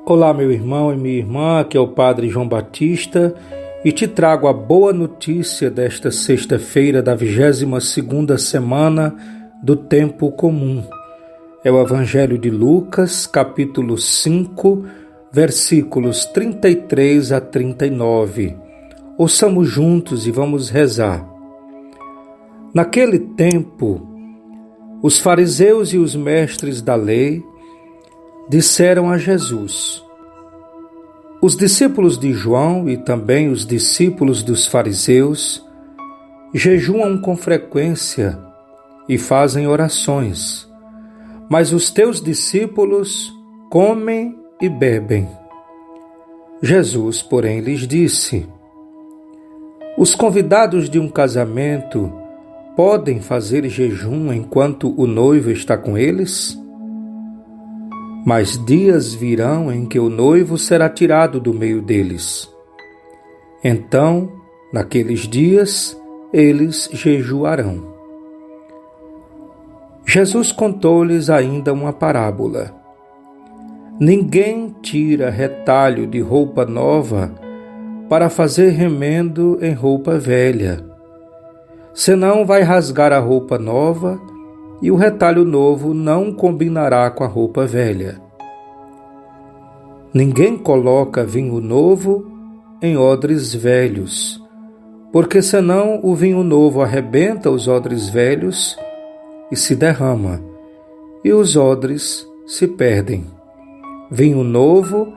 Olá, meu irmão e minha irmã, aqui é o Padre João Batista e te trago a boa notícia desta sexta-feira da 22ª semana do Tempo Comum. É o Evangelho de Lucas, capítulo 5, versículos 33 a 39. Ouçamos juntos e vamos rezar. Naquele tempo, os fariseus e os mestres da lei disseram a Jesus: os discípulos de João e também os discípulos dos fariseus jejuam com frequência e fazem orações, mas os teus discípulos comem e bebem. Jesus, porém, lhes disse: os convidados de um casamento podem fazer jejum enquanto o noivo está com eles? Mas dias virão em que o noivo será tirado do meio deles. Então, naqueles dias, eles jejuarão. Jesus contou-lhes ainda uma parábola. Ninguém tira retalho de roupa nova para fazer remendo em roupa velha. Senão vai rasgar a roupa nova e o retalho novo não combinará com a roupa velha. Ninguém coloca vinho novo em odres velhos, porque senão o vinho novo arrebenta os odres velhos e se derrama, e os odres se perdem. Vinho novo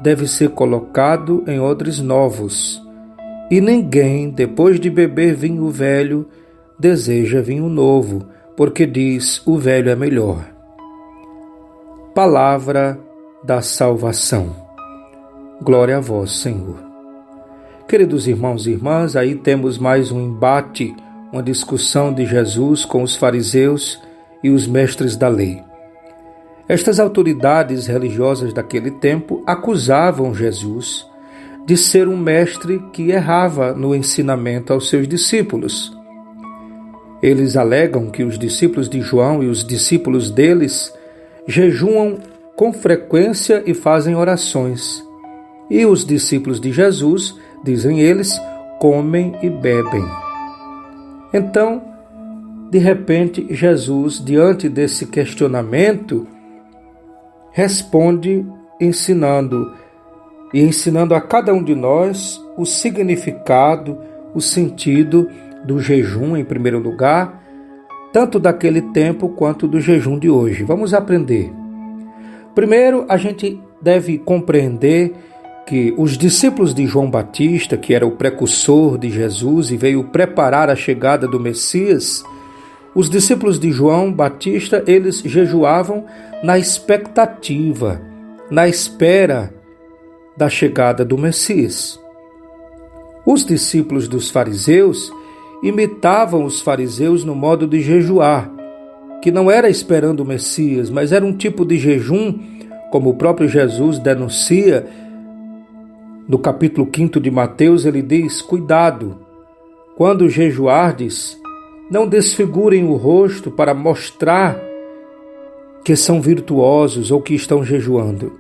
deve ser colocado em odres novos, e ninguém, depois de beber vinho velho, deseja vinho novo, porque diz: o velho é melhor. Palavra da salvação. Glória a vós, Senhor. Queridos irmãos e irmãs, aí temos mais um embate, uma discussão de Jesus com os fariseus e os mestres da lei. Estas autoridades religiosas daquele tempo acusavam Jesus de ser um mestre que errava no ensinamento aos seus discípulos. Eles alegam que os discípulos de João e os discípulos deles jejuam com frequência e fazem orações. E os discípulos de Jesus, dizem eles, comem e bebem. Então, de repente, Jesus, diante desse questionamento, responde ensinando a cada um de nós o significado, o sentido do jejum, em primeiro lugar, tanto daquele tempo quanto do jejum de hoje. Vamos aprender. Primeiro, a gente deve compreender que os discípulos de João Batista, que era o precursor de Jesus e veio preparar a chegada do Messias, os discípulos de João Batista, eles jejuavam na expectativa, na espera da chegada do Messias. Os discípulos dos fariseus imitavam os fariseus no modo de jejuar, que não era esperando o Messias, mas era um tipo de jejum, como o próprio Jesus denuncia no capítulo 5 de Mateus. Ele diz: cuidado, quando jejuardes, não desfigurem o rosto para mostrar que são virtuosos ou que estão jejuando.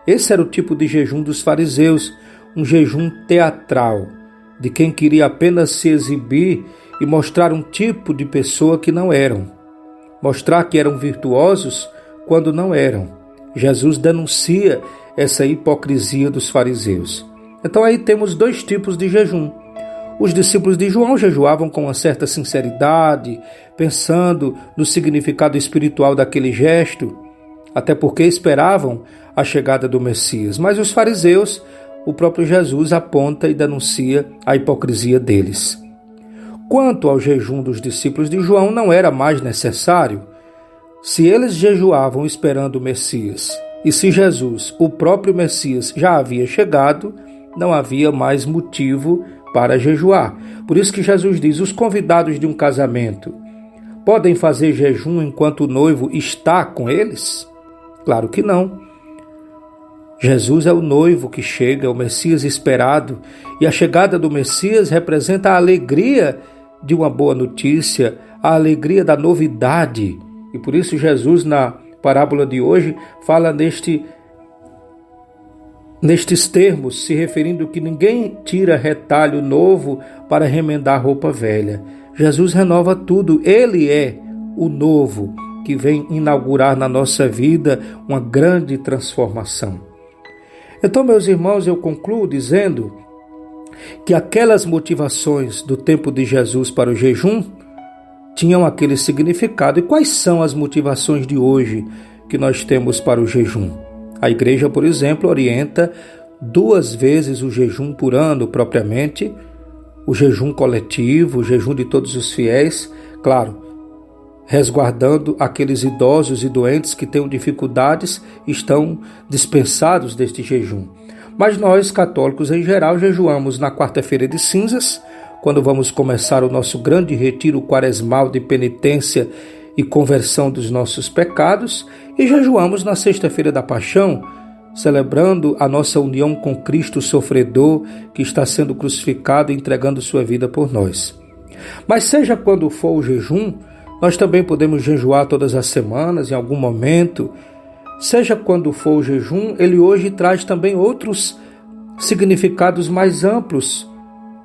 Esse era o tipo de jejum dos fariseus, um jejum teatral, de quem queria apenas se exibir e mostrar um tipo de pessoa que não eram. Mostrar que eram virtuosos quando não eram. Jesus denuncia essa hipocrisia dos fariseus. Então aí temos dois tipos de jejum. Os discípulos de João jejuavam com uma certa sinceridade, pensando no significado espiritual daquele gesto, até porque esperavam a chegada do Messias. Mas os fariseus, o próprio Jesus aponta e denuncia a hipocrisia deles. Quanto ao jejum dos discípulos de João, não era mais necessário. Se eles jejuavam esperando o Messias, e se Jesus, o próprio Messias, já havia chegado, não havia mais motivo para jejuar. Por isso que Jesus diz: os convidados de um casamento podem fazer jejum enquanto o noivo está com eles? Claro que não. Jesus é o noivo que chega, o Messias esperado, e a chegada do Messias representa a alegria de uma boa notícia, a alegria da novidade. E por isso Jesus, na parábola de hoje, fala neste nestes termos, se referindo que ninguém tira retalho novo para remendar roupa velha. Jesus renova tudo, Ele é o novo que vem inaugurar na nossa vida uma grande transformação. Então, meus irmãos, eu concluo dizendo que aquelas motivações do tempo de Jesus para o jejum tinham aquele significado. E quais são as motivações de hoje que nós temos para o jejum? A igreja, por exemplo, orienta 2 vezes o jejum por ano, propriamente, o jejum coletivo, o jejum de todos os fiéis, claro, resguardando aqueles idosos e doentes que tenham dificuldades, estão dispensados deste jejum. Mas nós, católicos em geral, jejuamos na quarta-feira de cinzas, quando vamos começar o nosso grande retiro quaresmal de penitência e conversão dos nossos pecados, e jejuamos na sexta-feira da Paixão, celebrando a nossa união com Cristo sofredor, que está sendo crucificado e entregando sua vida por nós. Mas seja quando for o jejum, nós também podemos jejuar todas as semanas, em algum momento. Seja quando for o jejum, ele hoje traz também outros significados mais amplos,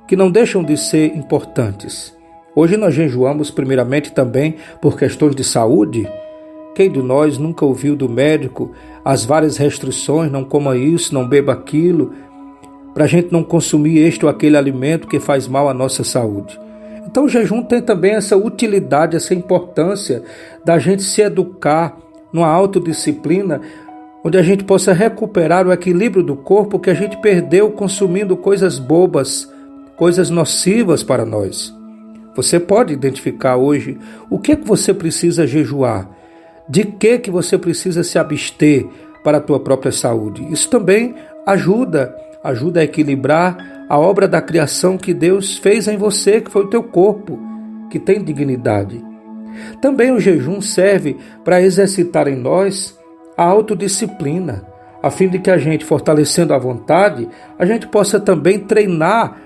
que não deixam de ser importantes. Hoje nós jejuamos primeiramente também por questões de saúde. Quem de nós nunca ouviu do médico as várias restrições, não coma isso, não beba aquilo, para a gente não consumir este ou aquele alimento que faz mal à nossa saúde. Então o jejum tem também essa utilidade, essa importância da gente se educar numa autodisciplina, onde a gente possa recuperar o equilíbrio do corpo que a gente perdeu consumindo coisas bobas, coisas nocivas para nós. Você pode identificar hoje o que você precisa jejuar, de que você precisa se abster para a tua própria saúde. Isso também ajuda a equilibrar a obra da criação que Deus fez em você, que foi o teu corpo, que tem dignidade. Também o jejum serve para exercitar em nós a autodisciplina, a fim de que a gente, fortalecendo a vontade, a gente possa também treinar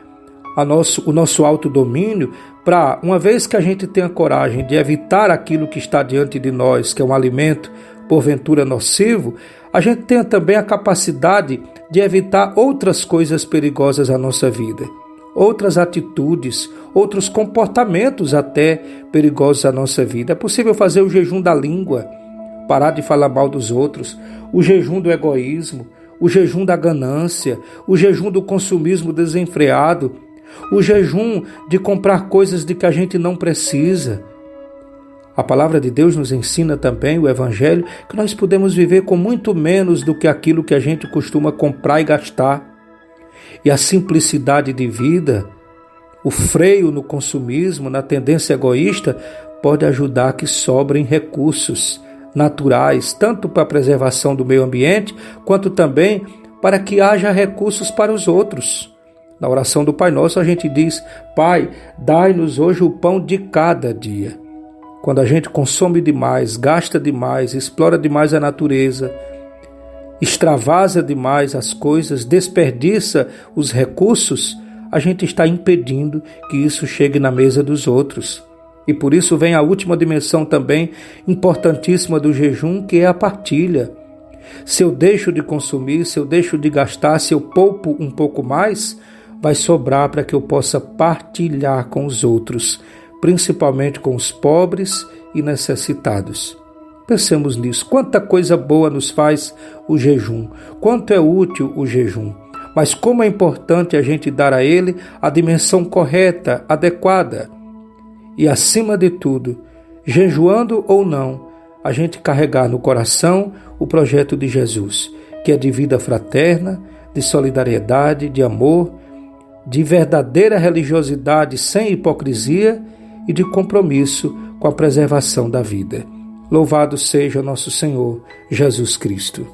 o nosso autodomínio para, uma vez que a gente tenha coragem de evitar aquilo que está diante de nós, que é um alimento porventura nocivo, a gente tenha também a capacidade de evitar outras coisas perigosas à nossa vida, outras atitudes, outros comportamentos até perigosos à nossa vida. É possível fazer o jejum da língua, parar de falar mal dos outros, o jejum do egoísmo, o jejum da ganância, o jejum do consumismo desenfreado, o jejum de comprar coisas de que a gente não precisa. A palavra de Deus nos ensina também, o Evangelho, que nós podemos viver com muito menos do que aquilo que a gente costuma comprar e gastar. E a simplicidade de vida, o freio no consumismo, na tendência egoísta, pode ajudar a que sobrem recursos naturais, tanto para a preservação do meio ambiente, quanto também para que haja recursos para os outros. Na oração do Pai Nosso a gente diz: Pai, dai-nos hoje o pão de cada dia. Quando a gente consome demais, gasta demais, explora demais a natureza, extravasa demais as coisas, desperdiça os recursos, a gente está impedindo que isso chegue na mesa dos outros. E por isso vem a última dimensão também importantíssima do jejum, que é a partilha. Se eu deixo de consumir, se eu deixo de gastar, se eu poupo um pouco mais, vai sobrar para que eu possa partilhar com os outros, principalmente com os pobres e necessitados. Pensemos nisso. Quanta coisa boa nos faz o jejum, quanto é útil o jejum, mas como é importante a gente dar a ele a dimensão correta, adequada. E acima de tudo, jejuando ou não, a gente carregar no coração o projeto de Jesus, que é de vida fraterna, de solidariedade, de amor, de verdadeira religiosidade sem hipocrisia e de compromisso com a preservação da vida. Louvado seja nosso Senhor Jesus Cristo.